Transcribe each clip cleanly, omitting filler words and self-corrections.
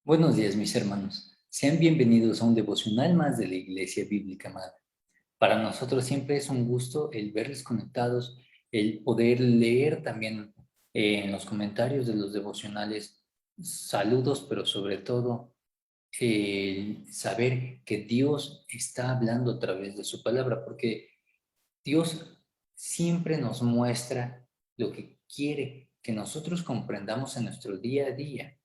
Buenos días, mis hermanos. Sean bienvenidos a un devocional más de la Iglesia Bíblica Madre. Para nosotros siempre es un gusto el verles conectados, el poder leer también en los comentarios de los devocionales saludos, pero sobre todo el saber que Dios está hablando a través de su palabra, porque Dios siempre nos muestra lo que quiere que nosotros comprendamos en nuestro día a día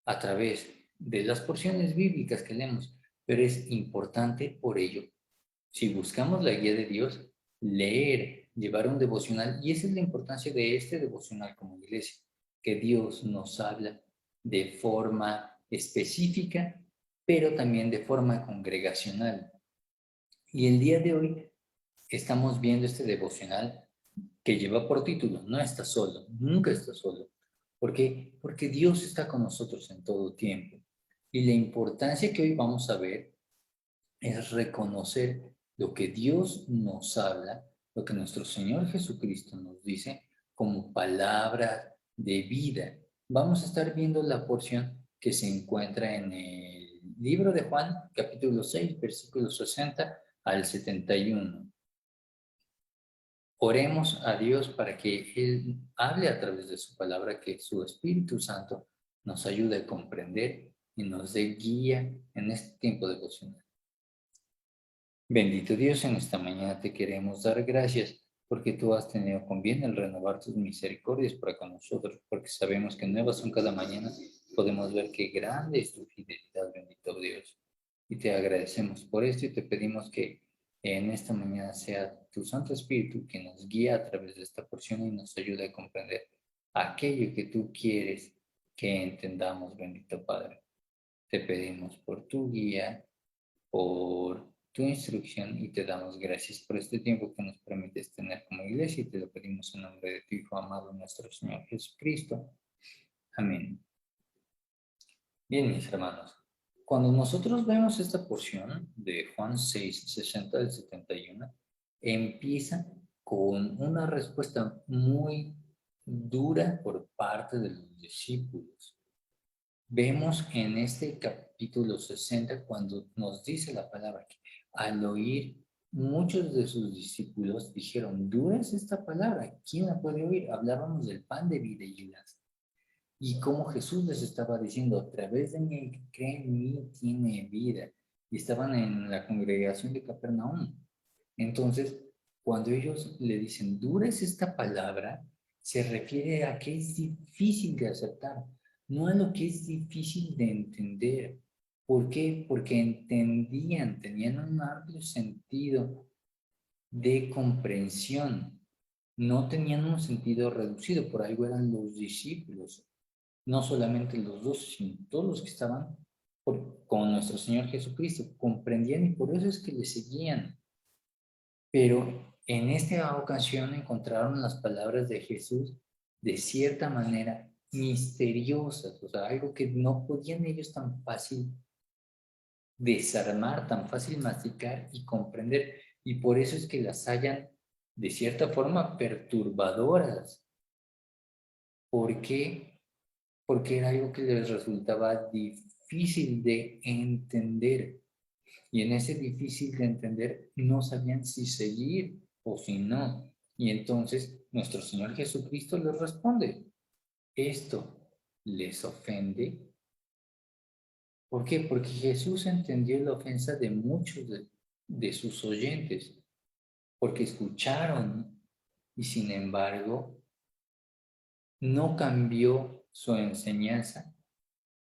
a través de las porciones bíblicas que leemos, pero es importante por ello, si buscamos la guía de Dios, leer, llevar un devocional, y esa es la importancia de este devocional como iglesia, que Dios nos habla de forma específica, pero también de forma congregacional. Y el día de hoy estamos viendo este devocional que lleva por título, no estás solo, nunca estás solo. ¿Por qué? Porque Dios está con nosotros en todo tiempo. Y la importancia que hoy vamos a ver es reconocer lo que Dios nos habla, lo que nuestro Señor Jesucristo nos dice como palabra de vida. Vamos a estar viendo la porción que se encuentra en el libro de Juan, capítulo 6, versículos 60 al 71. Oremos a Dios para que Él hable a través de su palabra, que su Espíritu Santo nos ayude a comprender y nos dé guía en este tiempo devocional. Bendito Dios, en esta mañana te queremos dar gracias porque tú has tenido con bien el renovar tus misericordias para con nosotros, porque sabemos que nuevas son cada mañana. Podemos ver qué grande es tu fidelidad, bendito Dios. Y te agradecemos por esto y te pedimos que en esta mañana sea tu Santo Espíritu que nos guíe a través de esta porción y nos ayude a comprender aquello que tú quieres que entendamos, bendito Padre. Te pedimos por tu guía, por tu instrucción y te damos gracias por este tiempo que nos permites tener como iglesia y te lo pedimos en nombre de tu Hijo amado, nuestro Señor Jesucristo. Amén. Bien, mis hermanos, cuando nosotros vemos esta porción de Juan 6, 60 al 71, empieza con una respuesta muy dura por parte de los discípulos. Vemos en este capítulo 60 cuando nos dice la palabra que al oír muchos de sus discípulos dijeron, dura es esta palabra, ¿quién la puede oír? Hablábamos del pan de vida y cómo Jesús les estaba diciendo, a través de mí, el que cree en mí tiene vida. Y estaban en la congregación de Capernaum. Entonces, cuando ellos le dicen, dura es esta palabra, se refiere a que es difícil de aceptar, no a lo que es difícil de entender. ¿Por qué? Porque entendían, tenían un amplio sentido de comprensión, no tenían un sentido reducido, por algo eran los discípulos, no solamente los dos, sino todos los que estaban con nuestro Señor Jesucristo, comprendían y por eso es que le seguían. Pero en esta ocasión encontraron las palabras de Jesús de cierta manera misteriosas, o sea, algo que no podían ellos tan fácil desarmar, tan fácil masticar y comprender. Y por eso es que las hallan de cierta forma perturbadoras. ¿Por qué? Porque era algo que les resultaba difícil de entender. Y en ese difícil de entender no sabían si seguir o si no. Y entonces nuestro Señor Jesucristo les responde, ¿esto les ofende? ¿Por qué? Porque Jesús entendió la ofensa de muchos de sus oyentes, porque escucharon y sin embargo no cambió su enseñanza,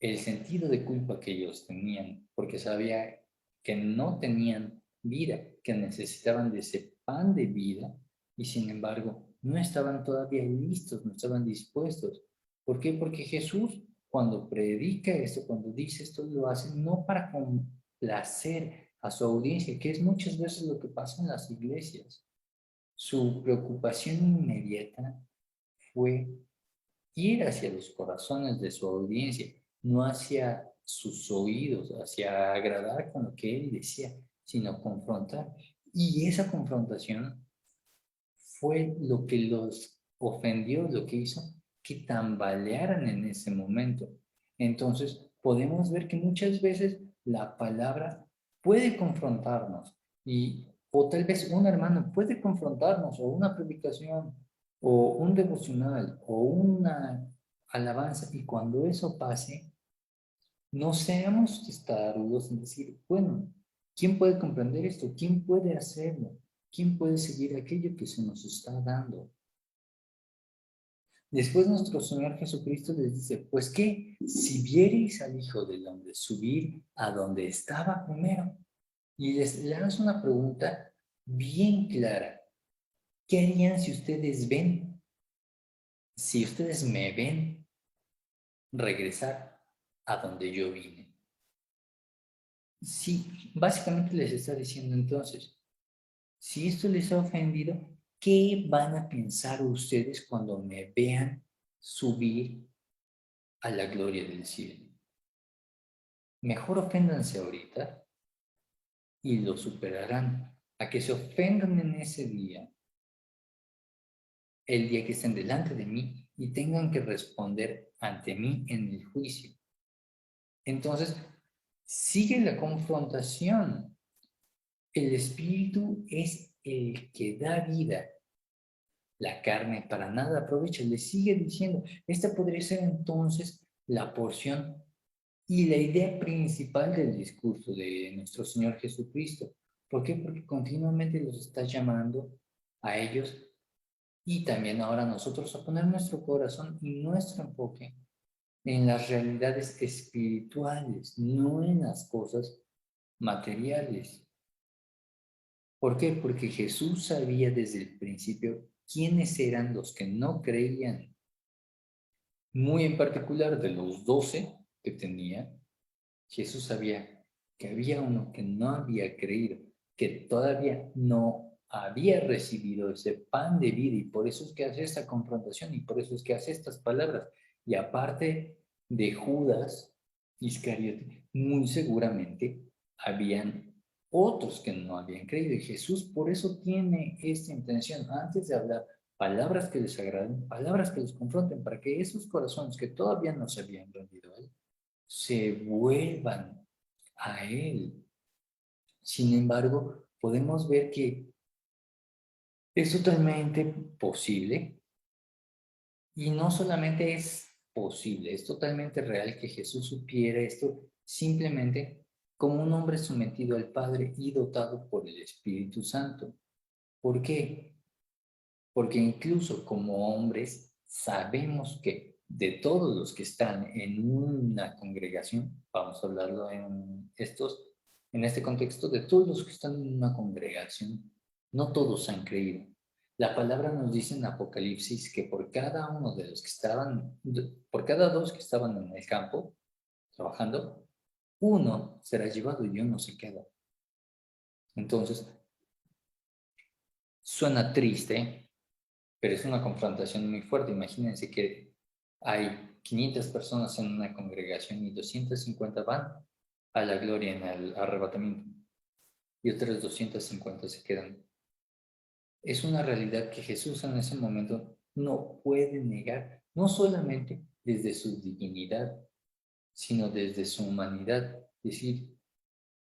el sentido de culpa que ellos tenían, porque sabía que no tenían vida, que necesitaban de ese pan de vida y sin embargo no estaban todavía listos, no estaban dispuestos. ¿Por qué? Porque Jesús cuando predica esto, cuando dice esto, lo hace no para complacer a su audiencia, que es muchas veces lo que pasa en las iglesias. Su preocupación inmediata fue ir hacia los corazones de su audiencia, no hacia sus oídos, hacia agradar con lo que él decía, sino confrontar. Y esa confrontación fue lo que los ofendió, lo que hizo que tambalearan en ese momento. Entonces, podemos ver que muchas veces la palabra puede confrontarnos o tal vez un hermano puede confrontarnos o una predicación o un devocional o una alabanza y cuando eso pase, no seamos testarudos en decir, bueno, ¿quién puede comprender esto? ¿Quién puede hacerlo? ¿Quién puede seguir aquello que se nos está dando? Después nuestro Señor Jesucristo les dice, pues qué, si viereis al Hijo del Hombre subir a donde estaba primero, y les lanzo una pregunta bien clara, ¿qué harían si ustedes ven, si ustedes me ven regresar a donde yo vine? Sí, básicamente les está diciendo entonces, si esto les ha ofendido, ¿qué van a pensar ustedes cuando me vean subir a la gloria del cielo? Mejor oféndanse ahorita y lo superarán. A que se ofendan en ese día, el día que estén delante de mí y tengan que responder ante mí en el juicio. Entonces, sigue la confrontación. El espíritu es el que da vida. La carne para nada aprovecha. Le sigue diciendo, esta podría ser entonces la porción y la idea principal del discurso de nuestro Señor Jesucristo. ¿Por qué? Porque continuamente los está llamando a ellos y también ahora a nosotros a poner nuestro corazón y nuestro enfoque en las realidades espirituales, no en las cosas materiales. ¿Por qué? Porque Jesús sabía desde el principio quiénes eran los que no creían. Muy en particular de los 12 que tenía, Jesús sabía que había uno que no había creído, que todavía no había recibido ese pan de vida y por eso es que hace esta confrontación y por eso es que hace estas palabras. Y aparte de Judas Iscariote, muy seguramente habían otros que no habían creído y Jesús por eso tiene esta intención antes de hablar palabras que les agraden, palabras que les confronten, para que esos corazones que todavía no se habían rendido a Él, se vuelvan a Él. Sin embargo, podemos ver que es totalmente posible y no solamente es posible, es totalmente real que Jesús supiera esto simplemente como un hombre sometido al Padre y dotado por el Espíritu Santo. ¿Por qué? Porque incluso como hombres sabemos que de todos los que están en una congregación, vamos a hablarlo en este contexto, de todos los que están en una congregación, no todos han creído. La palabra nos dice en Apocalipsis que por cada uno de los que estaban, por cada dos que estaban en el campo trabajando, uno será llevado y uno se queda. Entonces, suena triste, pero es una confrontación muy fuerte. Imagínense que hay 500 personas en una congregación y 250 van a la gloria en el arrebatamiento y otras 250 se quedan. Es una realidad que Jesús en ese momento no puede negar, no solamente desde su divinidad, sino desde su humanidad. Es decir,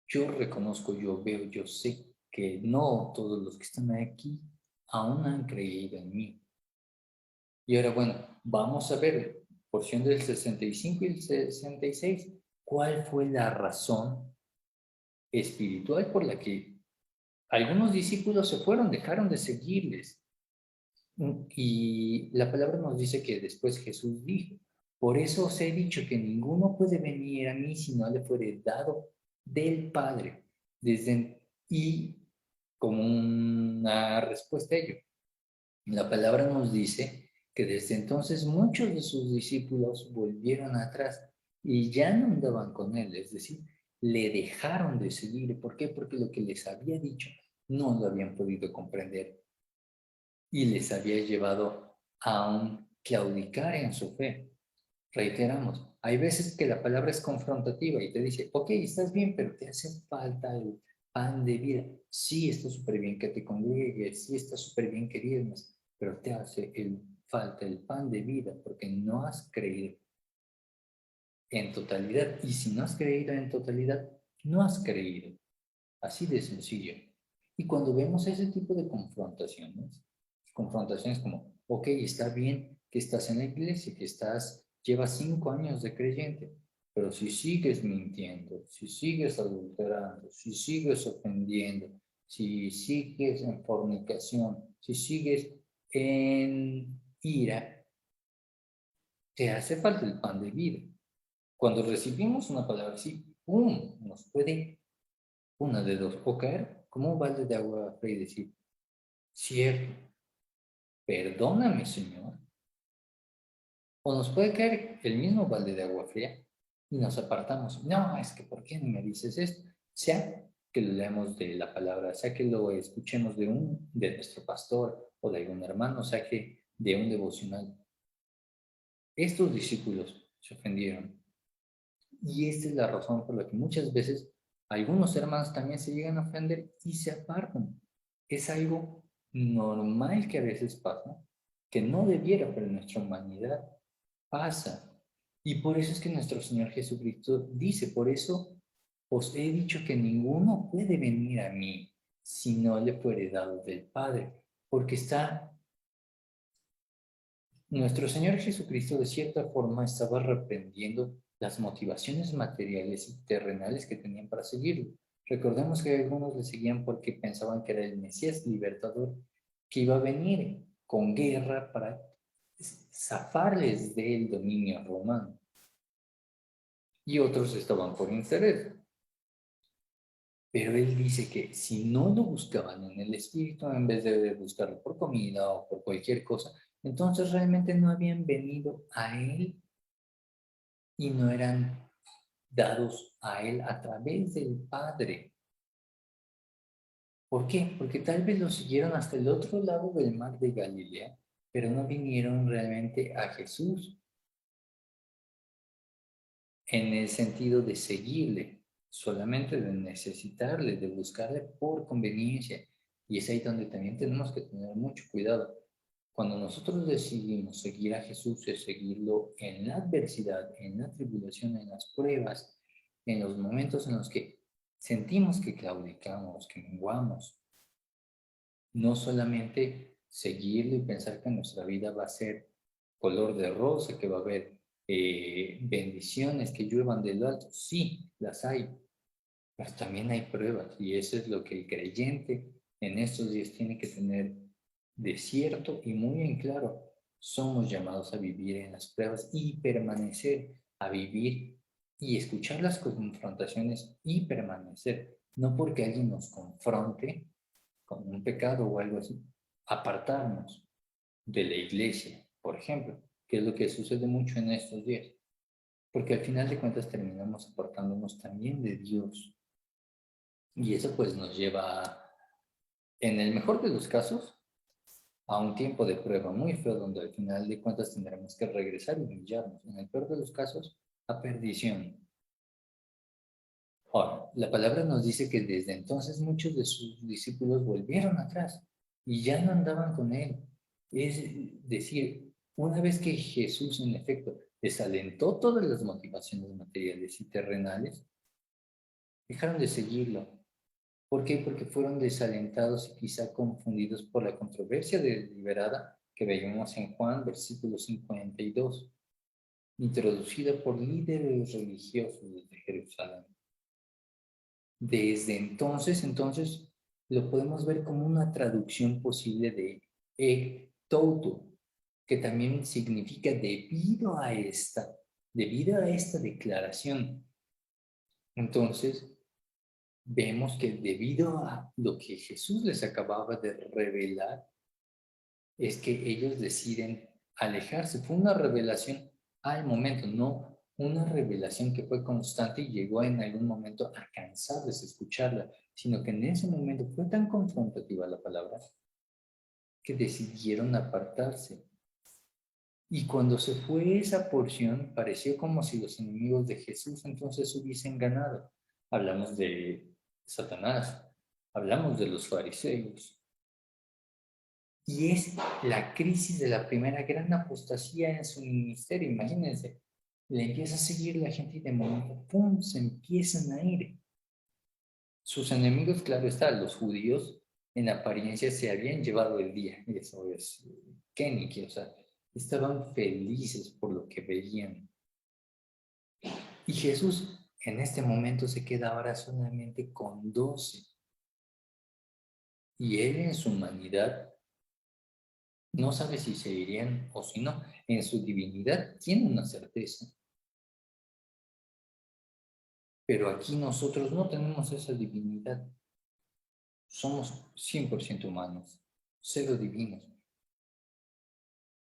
yo reconozco, yo veo, yo sé que no todos los que están aquí aún han creído en mí. Y ahora, bueno, vamos a ver, porción del 65 y el 66, ¿cuál fue la razón espiritual por la que algunos discípulos se fueron, dejaron de seguirles? Y la palabra nos dice que después Jesús dijo, por eso os he dicho que ninguno puede venir a mí si no le fuere dado del Padre. Y como una respuesta a ello, la palabra nos dice que desde entonces muchos de sus discípulos volvieron atrás y ya no andaban con él, es decir, le dejaron de seguir. ¿Por qué? Porque lo que les había dicho no lo habían podido comprender y les había llevado a un claudicar en su fe. Reiteramos, hay veces que la palabra es confrontativa y te dice, ok, estás bien, pero te hace falta el pan de vida. Sí, está súper bien que te congregues, sí, está súper bien que diezmes, pero te hace falta el pan de vida porque no has creído. en totalidad. Y si no has creído en totalidad, no has creído. Así de sencillo. Y cuando vemos ese tipo de confrontaciones como, ok, está bien que estás en la iglesia, que llevas 5 años de creyente, pero si sigues mintiendo, si sigues adulterando, si sigues ofendiendo, si sigues en fornicación, si sigues en ira, te hace falta el pan de vida. Cuando recibimos una palabra así, ¡pum!, nos puede una de dos, o caer como un balde de agua fría y decir, cierto, perdóname, Señor. O nos puede caer el mismo balde de agua fría y nos apartamos. No, es que ¿por qué me dices esto? Sea que lo leamos de la palabra, sea que lo escuchemos de nuestro pastor o de algún hermano, sea que de un devocional. Estos discípulos se ofendieron. Y esta es la razón por la que muchas veces algunos hermanos también se llegan a ofender y se apartan. Es algo normal que a veces pasa, que no debiera, pero en nuestra humanidad pasa. Y por eso es que nuestro Señor Jesucristo dice, por eso os he dicho que ninguno puede venir a mí si no le fuere dado del Padre, porque nuestro Señor Jesucristo de cierta forma estaba reprendiendo las motivaciones materiales y terrenales que tenían para seguirlo. Recordemos que algunos le seguían porque pensaban que era el Mesías libertador que iba a venir con guerra para zafarles del dominio romano. Y otros estaban por interés. Pero él dice que si no lo buscaban en el espíritu, en vez de buscarlo por comida o por cualquier cosa, entonces realmente no habían venido a él y no eran dados a él a través del Padre. ¿Por qué? Porque tal vez lo siguieron hasta el otro lado del mar de Galilea, pero no vinieron realmente a Jesús en el sentido de seguirle, solamente de necesitarle, de buscarle por conveniencia. Y es ahí donde también tenemos que tener mucho cuidado. Cuando nosotros decidimos seguir a Jesús, es seguirlo en la adversidad, en la tribulación, en las pruebas, en los momentos en los que sentimos que claudicamos, que menguamos. No solamente seguirlo y pensar que nuestra vida va a ser color de rosa, que va a haber bendiciones que lluevan del alto. Sí, las hay, pero también hay pruebas y eso es lo que el creyente en estos días tiene que tener de cierto y muy en claro. Somos llamados a vivir en las pruebas y permanecer, a vivir y escuchar las confrontaciones y permanecer. No porque alguien nos confronte con un pecado o algo así, apartarnos de la iglesia, por ejemplo, que es lo que sucede mucho en estos días, porque al final de cuentas terminamos apartándonos también de Dios. Y eso pues nos lleva, en el mejor de los casos, a un tiempo de prueba muy feo, donde al final de cuentas tendremos que regresar y humillarnos. En el peor de los casos, a perdición. Ahora, la palabra nos dice que desde entonces muchos de sus discípulos volvieron atrás y ya no andaban con él. Es decir, una vez que Jesús en efecto desalentó todas las motivaciones materiales y terrenales, dejaron de seguirlo. ¿Por qué? Porque fueron desalentados y quizá confundidos por la controversia deliberada que veíamos en Juan, versículo 52, introducida por líderes religiosos de Jerusalén. Desde entonces, lo podemos ver como una traducción posible de ek toto, que también significa debido a esta declaración. Entonces, vemos que debido a lo que Jesús les acababa de revelar, es que ellos deciden alejarse. Fue una revelación al momento, no una revelación que fue constante y llegó en algún momento a cansarles escucharla, sino que en ese momento fue tan confrontativa la palabra que decidieron apartarse. Y cuando se fue esa porción, pareció como si los enemigos de Jesús entonces hubiesen ganado. Hablamos de Satanás, hablamos de los fariseos, y es la crisis de la primera gran apostasía en su ministerio. Imagínense, Le empieza a seguir la gente y de momento, ¡pum!, se empiezan a ir. Sus enemigos, claro está, los judíos, en apariencia se habían llevado el día. Eso es Kenny, o sea, estaban felices por lo que veían. Y Jesús en este momento se queda ahora solamente con 12. Y él en su humanidad no sabe si se irían o si no. En su divinidad tiene una certeza. Pero aquí nosotros no tenemos esa divinidad. Somos 100% humanos, cero divinos.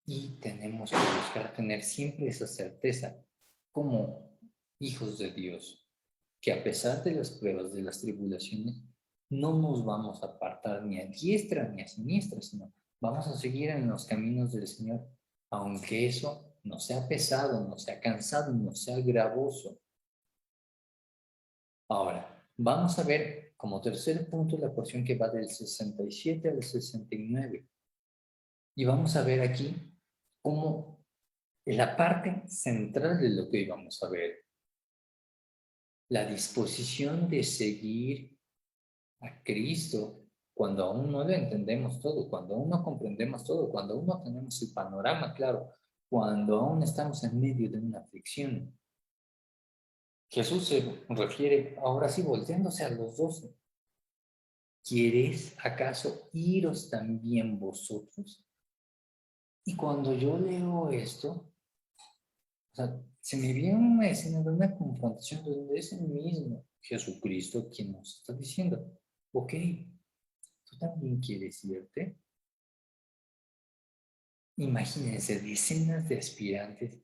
Y tenemos que buscar tener siempre esa certeza como hijos de Dios, que a pesar de las pruebas, de las tribulaciones, no nos vamos a apartar ni a diestra ni a siniestra, sino vamos a seguir en los caminos del Señor, aunque eso no sea pesado, no sea cansado, no sea gravoso. Ahora, vamos a ver como tercer punto la porción que va del 67 al 69. Y vamos a ver aquí cómo la parte central de lo que íbamos a ver, la disposición de seguir a Cristo cuando aún no lo entendemos todo, cuando aún no comprendemos todo, cuando aún no tenemos el panorama claro, cuando aún estamos en medio de una aflicción. Jesús se refiere, ahora sí, volteándose a los 12. ¿Quieres acaso iros también vosotros? Y cuando yo leo esto, o sea, se me viene una escena de una confrontación donde es el mismo Jesucristo quien nos está diciendo, ok, ¿tú también quieres irte? Imagínense decenas de aspirantes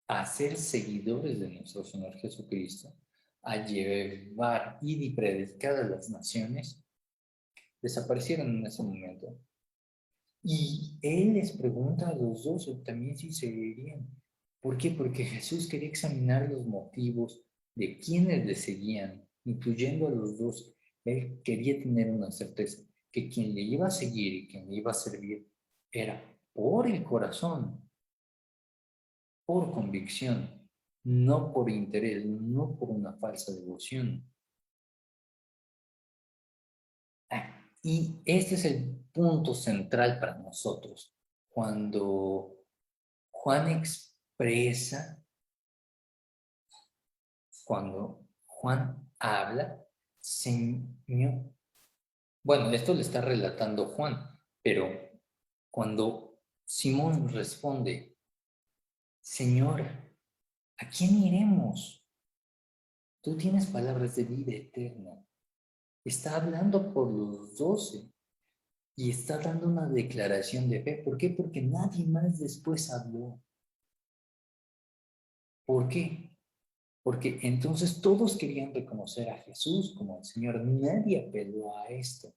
a ser seguidores de nuestro Señor Jesucristo, a llevar y predicar a las naciones, desaparecieron en ese momento. Y Él les pregunta a los 12 también si se irían. ¿Por qué? Porque Jesús quería examinar los motivos de quienes le seguían, incluyendo a los 12. Él quería tener una certeza, que quien le iba a seguir y quien le iba a servir era por el corazón, por convicción, no por interés, no por una falsa devoción. Y este es el punto central para nosotros. Cuando Juan expresa, cuando Juan habla, Señor. Bueno, esto le está relatando Juan, pero cuando Simón responde, Señor, ¿a quién iremos? Tú tienes palabras de vida eterna. Está hablando por los 12 y está dando una declaración de fe. ¿Por qué? Porque nadie más después habló. ¿Por qué? Porque entonces todos querían reconocer a Jesús como el Señor. Nadie apeló a esto.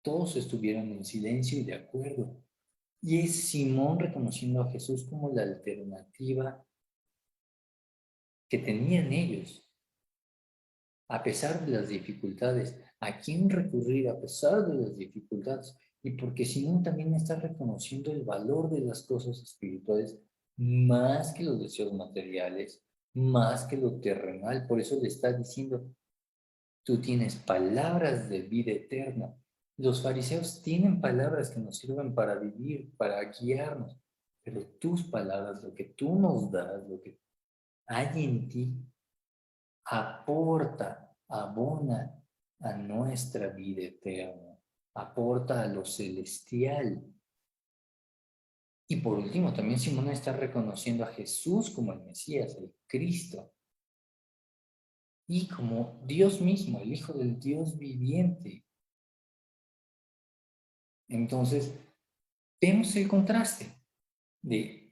Todos estuvieron en silencio y de acuerdo. Y es Simón reconociendo a Jesús como la alternativa que tenían ellos. A pesar de las dificultades, ¿a quién recurrir a pesar de las dificultades? Y porque Simón también está reconociendo el valor de las cosas espirituales más que los deseos materiales, más que lo terrenal. Por eso le está diciendo, tú tienes palabras de vida eterna. Los fariseos tienen palabras que nos sirven para vivir, para guiarnos, pero tus palabras, lo que tú nos das, lo que hay en ti, aporta, abona a nuestra vida eterna, aporta a lo celestial. Y por último, también Simón está reconociendo a Jesús como el Mesías, el Cristo, y como Dios mismo, el Hijo del Dios viviente. Entonces, vemos el contraste de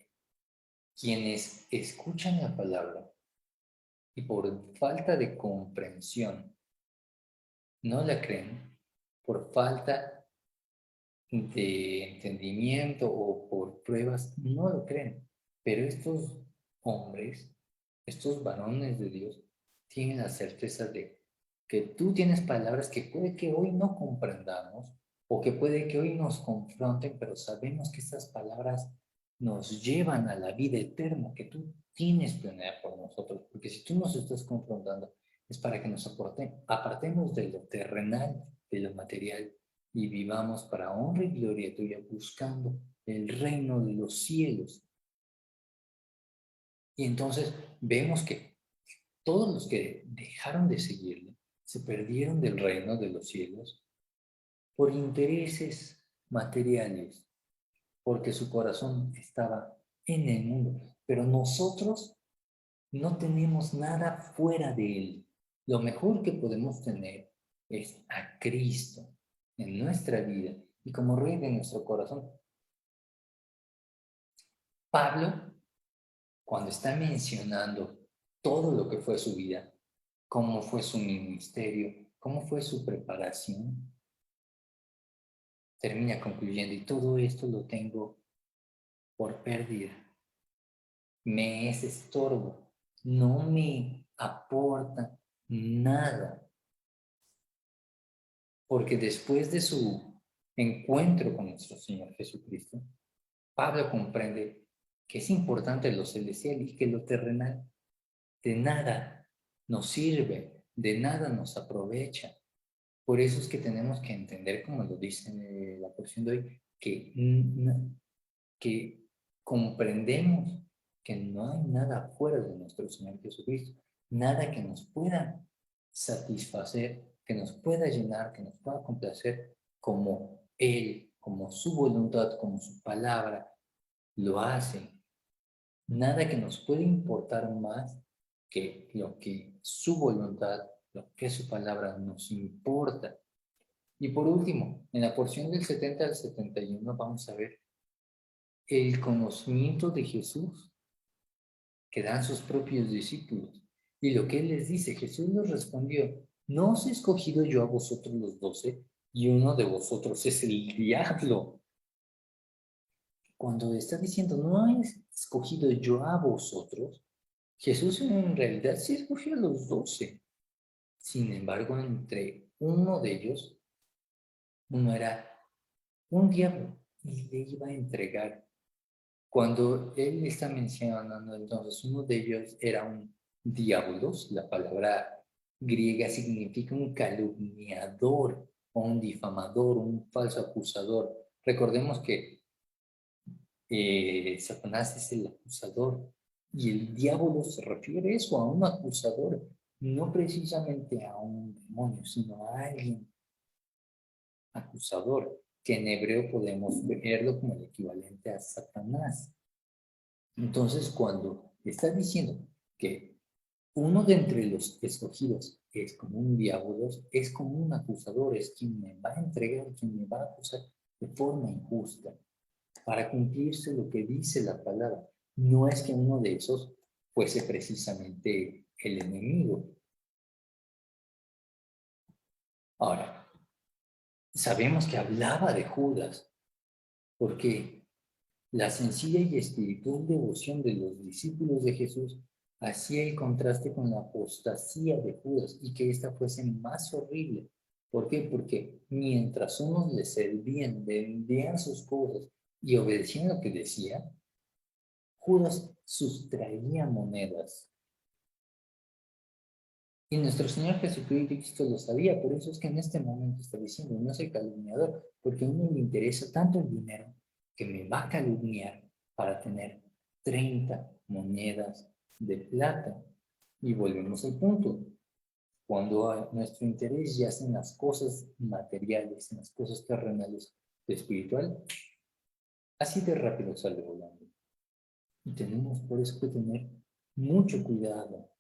quienes escuchan la palabra y por falta de comprensión no la creen, por falta de entendimiento o por pruebas no lo creen. Pero estos hombres, estos varones de Dios, tienen la certeza de que tú tienes palabras que puede que hoy no comprendamos o que puede que hoy nos confronten, pero sabemos que estas palabras nos llevan a la vida eterna, que tú tienes planeado por nosotros, porque si tú nos estás confrontando, es para que nos apartemos de lo terrenal, de lo material, y vivamos para honra y gloria tuya, buscando el reino de los cielos. Y entonces vemos que todos los que dejaron de seguirle se perdieron del reino de los cielos por intereses materiales, porque su corazón estaba en el mundo. Pero nosotros no tenemos nada fuera de él. Lo mejor que podemos tener es a Cristo en nuestra vida y como Rey de nuestro corazón. Pablo, cuando está mencionando todo lo que fue su vida, cómo fue su ministerio, cómo fue su preparación, termina concluyendo, y todo esto lo tengo por pérdida. Me es estorbo, no me aporta nada. Porque después de su encuentro con nuestro Señor Jesucristo, Pablo comprende que es importante lo celestial y que lo terrenal de nada nos sirve, de nada nos aprovecha. Por eso es que tenemos que entender, como lo dice en la porción de hoy, que comprendemos que no hay nada fuera de nuestro Señor Jesucristo, nada que nos pueda satisfacer, que nos pueda llenar, que nos pueda complacer como Él, como su voluntad, como su palabra lo hace. Nada que nos pueda importar más que lo que su voluntad, lo que su palabra nos importa. Y por último, en la porción del 70 al 71 vamos a ver el conocimiento de Jesús que dan sus propios discípulos. Y lo que él les dice, Jesús les respondió, ¿no os he escogido yo a vosotros los 12? Y uno de vosotros es el diablo. Cuando está diciendo, no he escogido yo a vosotros, Jesús en realidad sí escogió a los 12. Sin embargo, entre uno de ellos, uno era un diablo y le iba a entregar. Cuando él está mencionando, entonces uno de ellos era un diabolos, la palabra griega significa un calumniador o un difamador, un falso acusador. Recordemos que Satanás es el acusador y el diablo se refiere eso, a un acusador, no precisamente a un demonio, sino a alguien acusador, que en hebreo podemos verlo como el equivalente a Satanás. Entonces, cuando está diciendo que uno de entre los escogidos es como un diablo, es como un acusador, es quien me va a entregar, quien me va a acusar de forma injusta, para cumplirse lo que dice la palabra. No es que uno de esos fuese precisamente el enemigo. Ahora, sabemos que hablaba de Judas, porque la sencilla y espiritual devoción de los discípulos de Jesús hacía el contraste con la apostasía de Judas y que ésta fuese más horrible. ¿Por qué? Porque mientras unos le servían, vendían sus cosas y obedecían lo que decía, Judas sustraía monedas. Y nuestro Señor Jesucristo lo sabía, por eso es que en este momento está diciendo, no soy calumniador, porque a uno le interesa tanto el dinero que me va a calumniar para tener 30 monedas de plata. Y volvemos al punto, cuando nuestro interés ya es en las cosas materiales, en las cosas terrenales, lo espiritual, así de rápido sale volando. Y tenemos por eso que tener mucho cuidado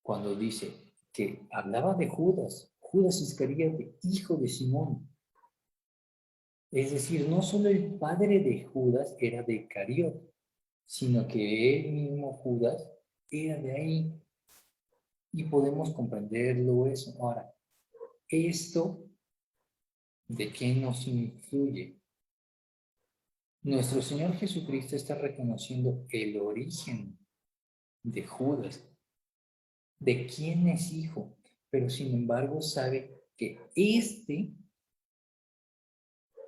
cuando dice que hablaba de Judas, Judas Iscariote, hijo de Simón. Es decir, no solo el padre de Judas era de Iscariote, sino que él mismo Judas era de ahí y podemos comprenderlo eso. Ahora, ¿esto de qué nos influye? Nuestro Señor Jesucristo está reconociendo el origen de Judas, de quién es hijo, pero sin embargo sabe que este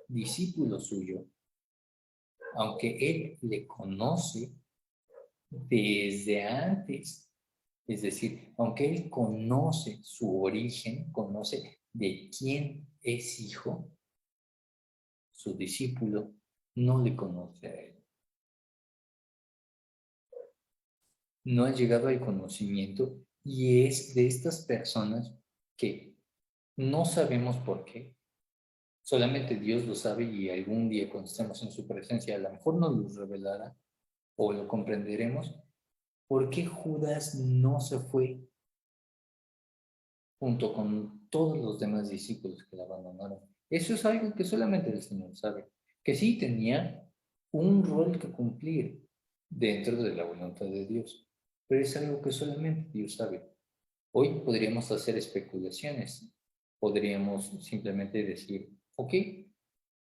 discípulo suyo, aunque él le conoce, desde antes. Es decir, aunque él conoce su origen, conoce de quién es hijo, su discípulo no le conoce a él. No ha llegado al conocimiento y es de estas personas que no sabemos por qué. Solamente Dios lo sabe y algún día cuando estemos en su presencia a lo mejor nos lo revelará o lo comprenderemos. ¿Por qué Judas no se fue junto con todos los demás discípulos que la abandonaron? Eso es algo que solamente el Señor sabe. Que sí tenía un rol que cumplir dentro de la voluntad de Dios, pero es algo que solamente Dios sabe. Hoy podríamos hacer especulaciones, podríamos simplemente decir, ok,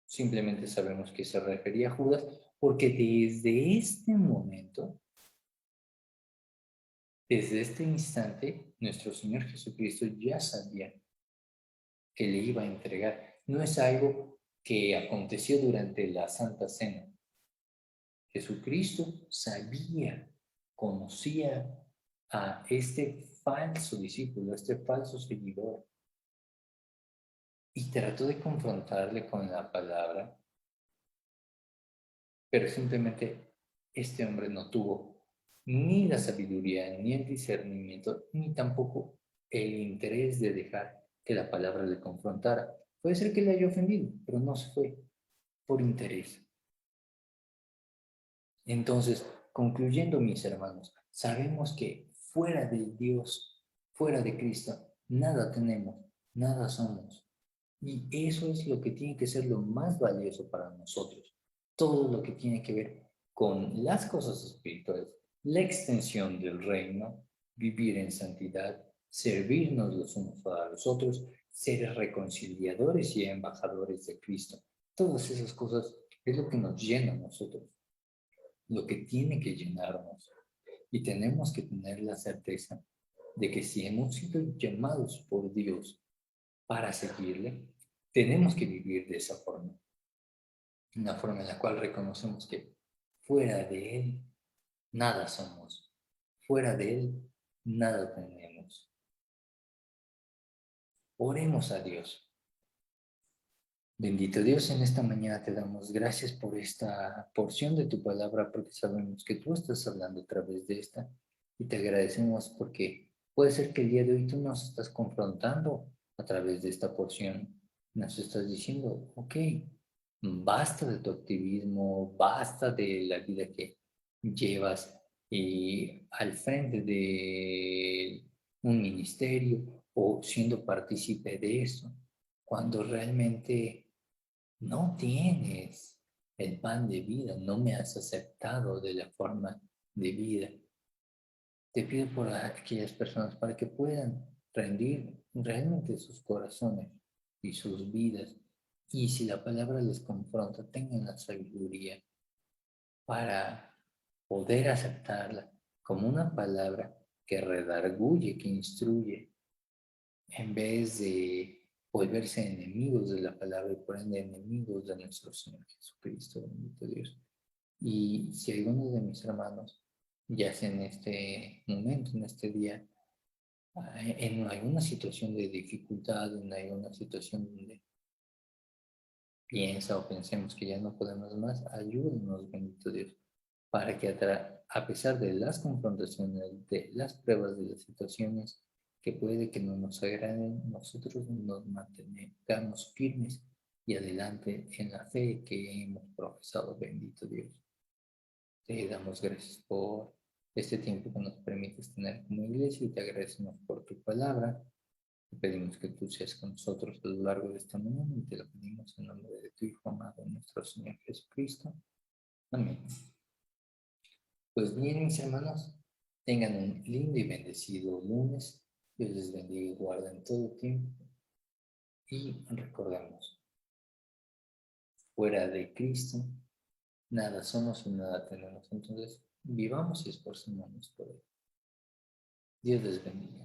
simplemente sabemos que se refería a Judas, porque desde este momento, desde este instante, nuestro Señor Jesucristo ya sabía que le iba a entregar. No es algo que aconteció durante la Santa Cena. Jesucristo sabía, conocía a este falso discípulo, a este falso seguidor, y trató de confrontarle con la palabra, pero simplemente este hombre no tuvo ni la sabiduría, ni el discernimiento, ni tampoco el interés de dejar que la palabra le confrontara. Puede ser que le haya ofendido, pero no se fue por interés. Entonces, concluyendo, mis hermanos, sabemos que fuera de Dios, fuera de Cristo, nada tenemos, nada somos. Y eso es lo que tiene que ser lo más valioso para nosotros. Todo lo que tiene que ver con las cosas espirituales, la extensión del reino, vivir en santidad, servirnos los unos a los otros, ser reconciliadores y embajadores de Cristo. Todas esas cosas es lo que nos llena a nosotros, lo que tiene que llenarnos. Y tenemos que tener la certeza de que si hemos sido llamados por Dios para seguirle, tenemos que vivir de esa forma. Una forma en la cual reconocemos que fuera de Él nada somos, fuera de Él nada tenemos. Oremos a Dios. Bendito Dios, en esta mañana te damos gracias por esta porción de tu palabra, porque sabemos que tú estás hablando a través de esta, y te agradecemos porque puede ser que el día de hoy tú nos estás confrontando a través de esta porción. Nos estás diciendo, ok, basta de tu activismo, basta de la vida que llevas al frente de un ministerio o siendo partícipe de eso, cuando realmente no tienes el pan de vida, no me has aceptado de la forma de vida. Te pido por aquellas personas para que puedan rendir realmente sus corazones y sus vidas. Y si la palabra les confronta, tengan la sabiduría para poder aceptarla como una palabra que redarguye, que instruye, en vez de volverse enemigos de la palabra y por ende enemigos de nuestro Señor Jesucristo, bendito Dios. Y si alguno de mis hermanos, ya sea en este momento, en este día, en alguna situación de dificultad, en alguna situación donde piensa o pensemos que ya no podemos más, ayúdenos, bendito Dios, para que a pesar de las confrontaciones, de las pruebas, de las situaciones que puede que no nos agraden, nosotros nos mantengamos firmes y adelante en la fe que hemos profesado, bendito Dios. Te damos gracias por este tiempo que nos permites tener como iglesia y te agradecemos por tu palabra. Te pedimos que tú seas con nosotros a lo largo de esta mañana y te lo pedimos en nombre de tu Hijo amado, nuestro Señor Jesucristo. Amén. Pues bien, mis hermanos, tengan un lindo y bendecido lunes. Dios les bendiga y guarde en todo tiempo. Y recordemos, fuera de Cristo, nada somos y nada tenemos. Entonces, vivamos y esforcémonos por él. Dios les bendiga.